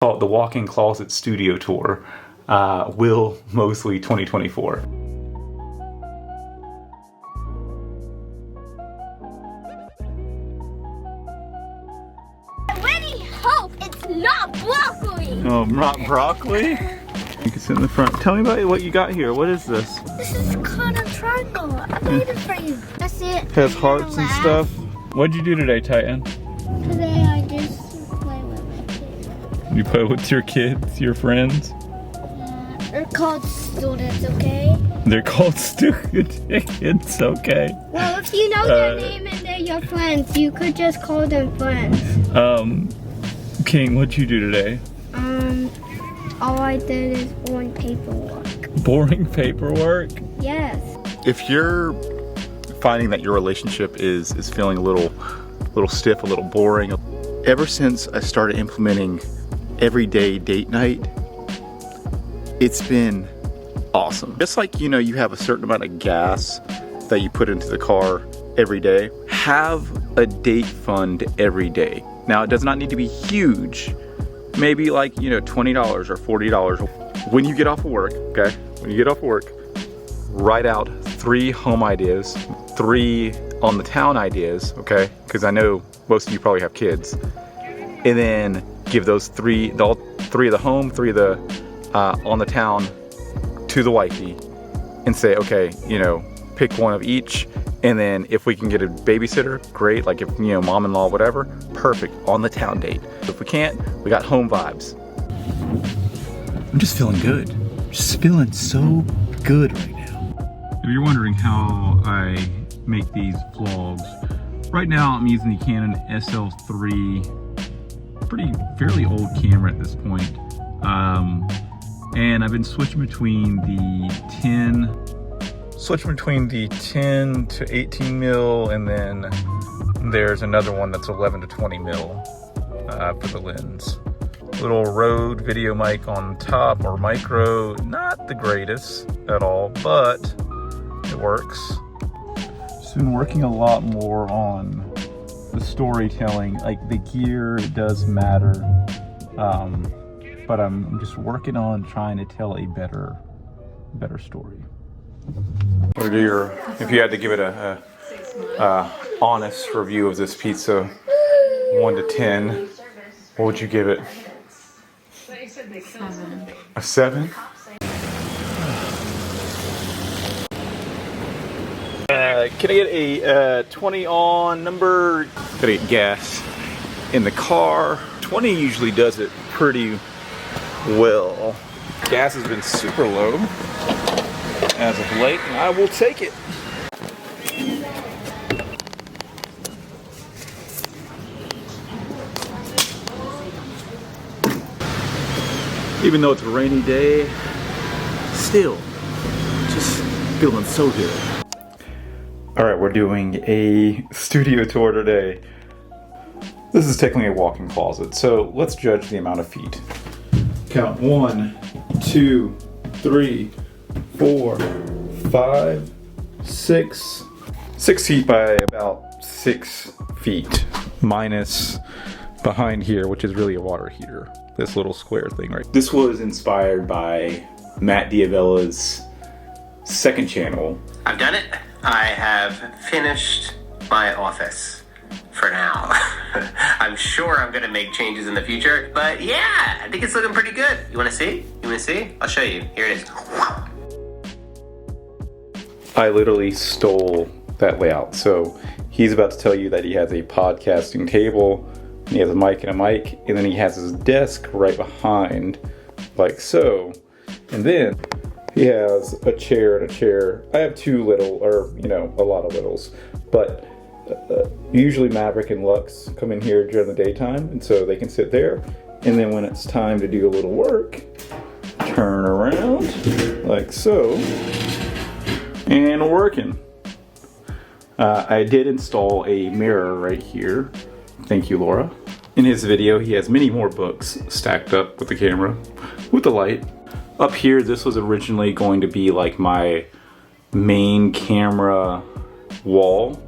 called the Walk-in Closet Studio Tour, Will Mosley 2024. I really hope it's not broccoli. Oh, not broccoli? You can sit in the front. Tell me about what you got here. What is this? This is kind of triangle. I made it for you. That's it. It has hearts and stuff. What'd you do today, Titan? Today I just play with my kids. You play with your kids, your friends? Yeah, they're called students, okay? They're called students, okay. Well, if you know their name and they're your friends, you could just call them friends. King, what'd you do today? All I did is boring paperwork. Boring paperwork? Yes. If you're finding that your relationship is feeling a little stiff, a little boring, ever since I started implementing everyday date night, it's been awesome. Just like, you know, you have a certain amount of gas that you put into the car every day, have a date fund every day. Now, it does not need to be huge. Maybe like, you know, $20 or $40. When you get off of work, okay? When you get off of work, write out 3 home ideas, 3 on the town ideas, okay? Because I know most of you probably have kids. And then give those 3, all 3 of the home, 3 of the on the town to the wifey and say, okay, you know, pick one of each. And then if we can get a babysitter, great. Like if, you know, mom-in-law, whatever, perfect, on the town date. If we can't, we got home vibes. I'm just feeling good. Just feeling so good right now. If you're wondering how I make these vlogs, right now I'm using the Canon SL3, fairly old camera at this point. And I've been switching between the 10 to 18 mil, and then there's another one that's 11 to 20 mil for the lens. Little Rode video mic on top, or micro, not the greatest at all, but it works. Just been working a lot more on the storytelling. Like the gear, it does matter, but I'm just working on trying to tell a better story. What are if you had to give it a honest review of this pizza, 1 to 10, what would you give it? 7. A 7? Can I get a 20 on number? Gotta get gas in the car. 20 usually does it pretty well. Gas has been super low as of late, and I will take it. Even though it's a rainy day, still just feeling so good. All right, we're doing a studio tour today. This is technically a walk-in closet, so let's judge the amount of feet. Count 1, 2, 3, 4, 5, 6. 6 feet by about 6 feet, minus behind here, which is really a water heater. This little square thing, right? This was inspired by Matt Diavella's second channel. I've done it. I have finished my office for now. I'm sure I'm gonna make changes in the future, but yeah, I think it's looking pretty good. You wanna see? You wanna see? I'll show you. Here it is. I literally stole that layout. So he's about to tell you that he has a podcasting table, and he has a mic and a mic, and then he has his desk right behind, like so. And then he has a chair and a chair. I have 2 little, or you know, a lot of littles, but usually Maverick and Lux come in here during the daytime, and so they can sit there. And then when it's time to do a little work, turn around like so, and we're working. I did install a mirror right here. Thank you, Laura. In his video, he has many more books stacked up with the camera, with the light. Up here, this was originally going to be like my main camera wall.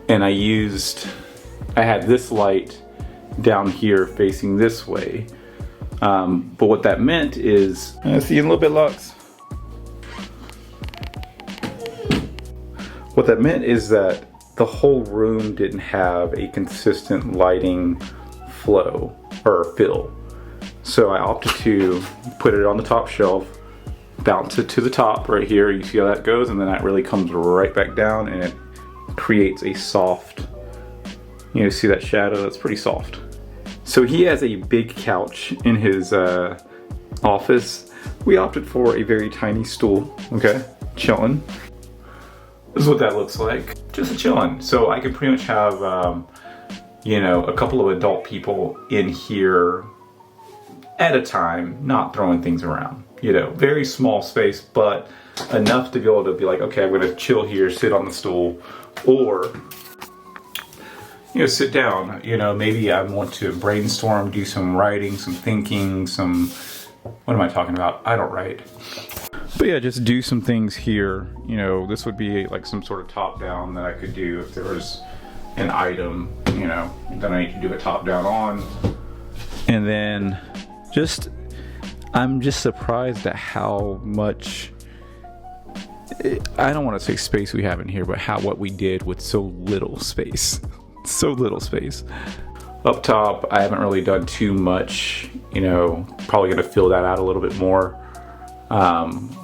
And I had this light down here facing this way. But what that meant is, see you in a little bit, Lux. What that meant is that the whole room didn't have a consistent lighting flow or fill. So I opted to put it on the top shelf, bounce it to the top right here. You see how that goes, and then that really comes right back down, and it creates a soft, you know, see that shadow? That's pretty soft. So he has a big couch in his office. We opted for a very tiny stool, okay? Chilling. This is what that looks like. Just chilling. So I can pretty much have, you know, a couple of adult people in here at a time, not throwing things around. You know, very small space, but enough to be able to be like, okay, I'm gonna chill here, sit on the stool, or, you know, sit down. You know, maybe I want to brainstorm, do some writing, some thinking, some, what am I talking about? I don't write. But yeah, just do some things here. You know, this would be like some sort of top down that I could do if there was an item, you know, then I need to do a top down on. And then just, I'm just surprised at how much, I don't want to say space we have in here, but what we did with so little space. So little space. Up top, I haven't really done too much, you know, probably gonna fill that out a little bit more.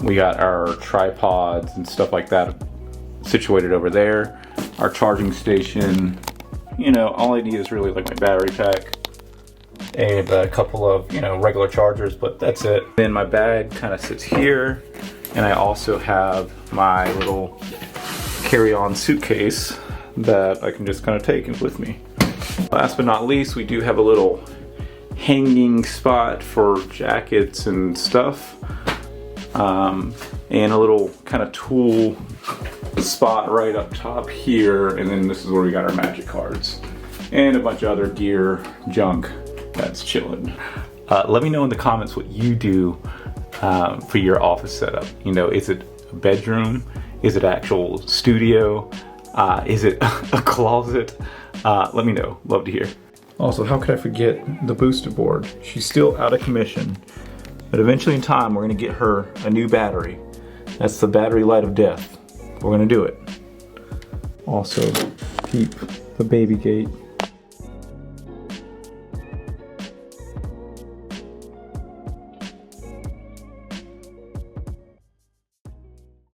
We got our tripods and stuff like that situated over there. Our charging station, you know, all I need is really like my battery pack and a couple of, you know, regular chargers, but that's it. Then my bag kind of sits here, and I also have my little carry-on suitcase that I can just kind of take with me. Last but not least, we do have a little hanging spot for jackets and stuff, and a little kind of tool spot right up top here, and then this is where we got our magic cards and a bunch of other gear junk that's chilling. Let me know in the comments what you do for your office setup. You know, is it a bedroom? Is it actual studio? Is it a closet? Let me know. Love to hear. Also, how could I forget the booster board? She's still out of commission, but eventually in time we're gonna get her a new battery. That's the battery light of death. We're gonna do it. Also, keep the baby gate